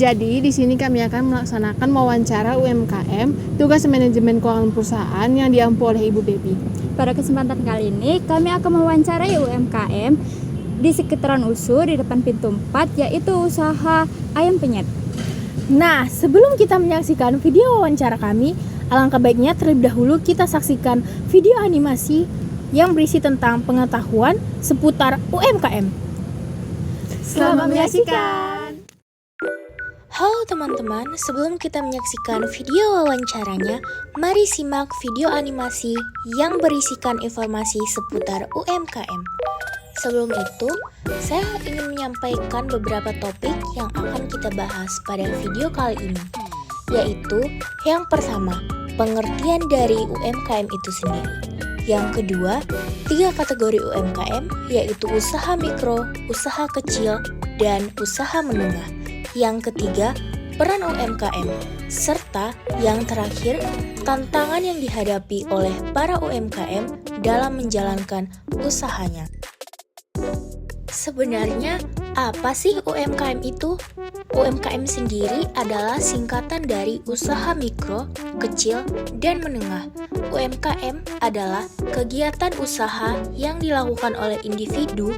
Jadi di sini kami akan melaksanakan wawancara UMKM, tugas manajemen keuangan perusahaan yang diampu oleh Ibu Baby. Pada kesempatan kali ini kami akan mewawancarai UMKM di sekitaran USU di depan pintu 4, yaitu usaha ayam penyet. Nah, sebelum kita menyaksikan video wawancara kami, alangkah baiknya terlebih dahulu kita saksikan video animasi yang berisi tentang pengetahuan seputar UMKM. Selamat menyaksikan! Halo teman-teman, sebelum kita menyaksikan video wawancaranya, mari simak video animasi yang berisikan informasi seputar UMKM. Sebelum itu, saya ingin menyampaikan beberapa topik yang akan kita bahas pada video kali ini, yaitu yang pertama, pengertian dari UMKM itu sendiri. Yang kedua, 3 kategori UMKM, yaitu usaha mikro, usaha kecil, dan usaha menengah. Yang ketiga, peran UMKM, serta yang terakhir, tantangan yang dihadapi oleh para UMKM dalam menjalankan usahanya. Sebenarnya, apa sih UMKM itu? UMKM sendiri adalah singkatan dari usaha mikro, kecil, dan menengah. UMKM adalah kegiatan usaha yang dilakukan oleh individu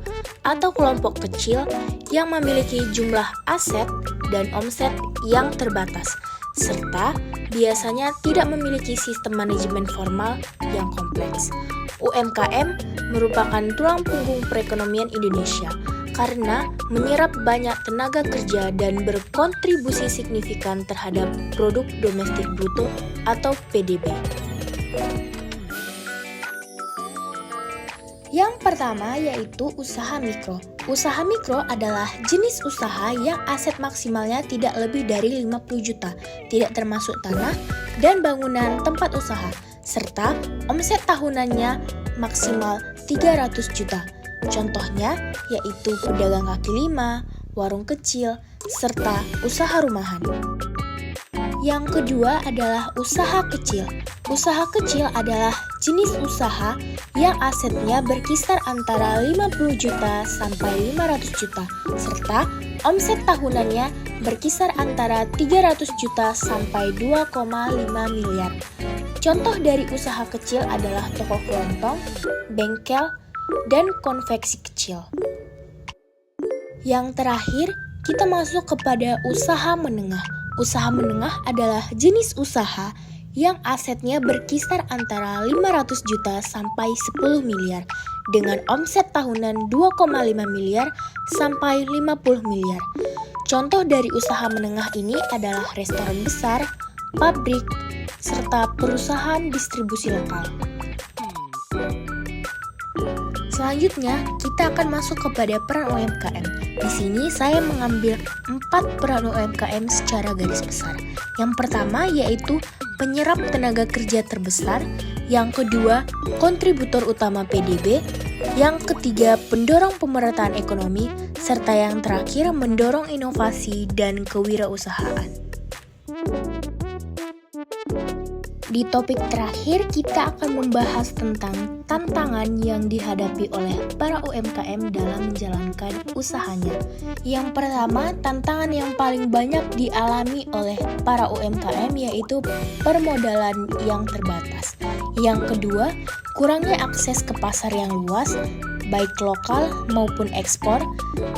atau kelompok kecil yang memiliki jumlah aset dan omset yang terbatas, serta biasanya tidak memiliki sistem manajemen formal yang kompleks. UMKM merupakan tulang punggung perekonomian Indonesia karena menyerap banyak tenaga kerja dan berkontribusi signifikan terhadap produk domestik bruto atau PDB. Yang pertama yaitu usaha mikro. Usaha mikro adalah jenis usaha yang aset maksimalnya tidak lebih dari 50 juta, tidak termasuk tanah dan bangunan tempat usaha, serta omset tahunannya maksimal 300 juta. Contohnya yaitu pedagang kaki lima, warung kecil, serta usaha rumahan. Yang kedua adalah usaha kecil. Usaha kecil adalah jenis usaha yang asetnya berkisar antara 50 juta sampai 500 juta, serta omset tahunannya berkisar antara 300 juta sampai 2,5 miliar. Contoh dari usaha kecil adalah toko kelontong, bengkel, dan konveksi kecil. Yang terakhir, kita masuk kepada usaha menengah. Usaha menengah adalah jenis usaha yang asetnya berkisar antara 500 juta sampai 10 miliar dengan omset tahunan 2,5 miliar sampai 50 miliar. Contoh dari usaha menengah ini adalah restoran besar, pabrik, serta perusahaan distribusi lokal. Selanjutnya, kita akan masuk kepada peran UMKM. Di sini saya mengambil 4 peran UMKM secara garis besar. Yang pertama yaitu penyerap tenaga kerja terbesar, yang kedua kontributor utama PDB, yang ketiga pendorong pemerataan ekonomi, serta yang terakhir mendorong inovasi dan kewirausahaan. Di topik terakhir, kita akan membahas tentang tantangan yang dihadapi oleh para UMKM dalam menjalankan usahanya. Yang pertama, tantangan yang paling banyak dialami oleh para UMKM yaitu permodalan yang terbatas. Yang kedua, kurangnya akses ke pasar yang luas, baik lokal maupun ekspor.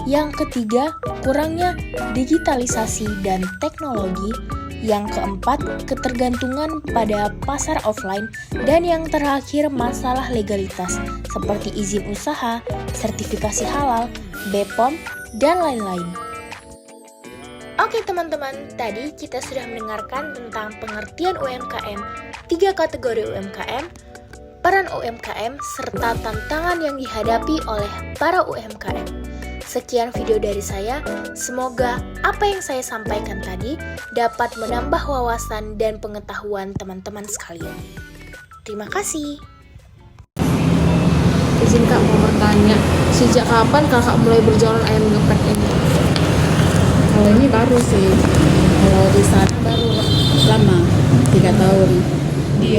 Yang ketiga, kurangnya digitalisasi dan teknologi. Yang keempat, ketergantungan pada pasar offline. Dan yang terakhir, masalah legalitas seperti izin usaha, sertifikasi halal, BPOM, dan lain-lain. Oke teman-teman, tadi kita sudah mendengarkan tentang pengertian UMKM, 3 kategori UMKM, peran UMKM, serta tantangan yang dihadapi oleh para UMKM. Sekian video dari saya, semoga apa yang saya sampaikan tadi dapat menambah wawasan dan pengetahuan teman-teman sekalian. Terima kasih. Izin Kak mau bertanya, sejak kapan Kakak mulai berjualan ayam geprek ini? Kalau ini baru sih, kalau di sana baru lama, 3 tahun. Di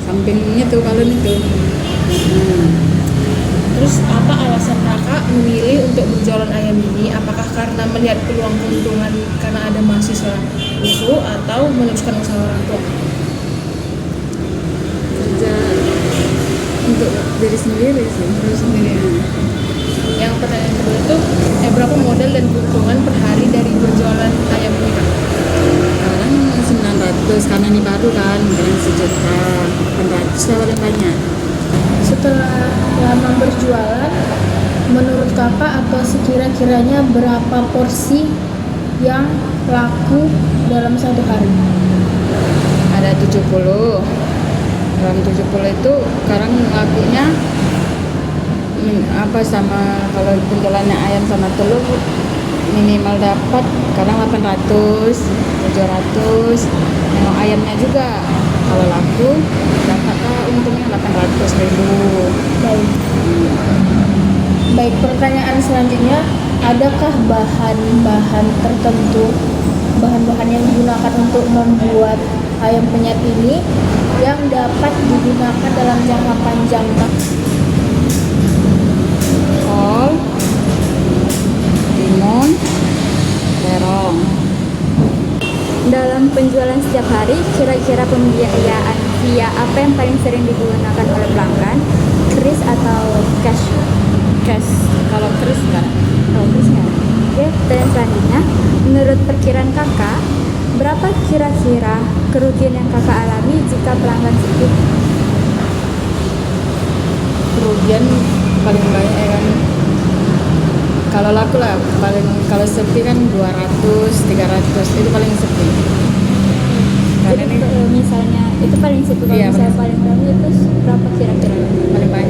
sampingnya tuh kalau itu. Terus apa alasan Kakak memilih untuk berjualan ayam ini? Apakah karena melihat peluang keuntungan karena ada mahasiswa USU atau meneruskan usaha orang tua? Kerja untuk diri sendiri sih. Diri sendiri. Yang pertanyaan kedua itu, berapa modal dan keuntungan per hari dari berjualan ayam ini, Kak? Sekarang 900 karena ini baru kan, kadang 1.800.000 lah paling banyak. Setelah lama berjualan, menurut kakak atau sekira-kiranya berapa porsi yang laku dalam satu hari? Ada 70. Dalam 70 itu sekarang lakunya sama kalau penjualannya ayam sama telur minimal dapat kadang 800, 700. Memang ayamnya juga kalau laku dapat untungnya 800.000. Baik, pertanyaan selanjutnya, adakah bahan-bahan tertentu, bahan-bahan yang digunakan untuk membuat ayam penyet ini yang dapat digunakan dalam jangka panjang? Kol, timun, terong. Dalam penjualan setiap hari, kira-kira pembiayaan via apa yang paling sering digunakan oleh pelanggan? Kris atau cash? Cash. Kalau terus enggak. Oh, kris nggak? Oke, pertanyaan selanjutnya. Menurut perkiraan kakak, berapa kira-kira kerugian yang kakak alami jika pelanggan sepi? Kerugian paling banyak kan kalau laku lah, paling kalau sepi kan 200, 300 itu paling sepi. Karena Jadi ini misalnya itu paling sepi, kalau Iya, misalnya paling ramai itu berapa kira-kira? paling banyak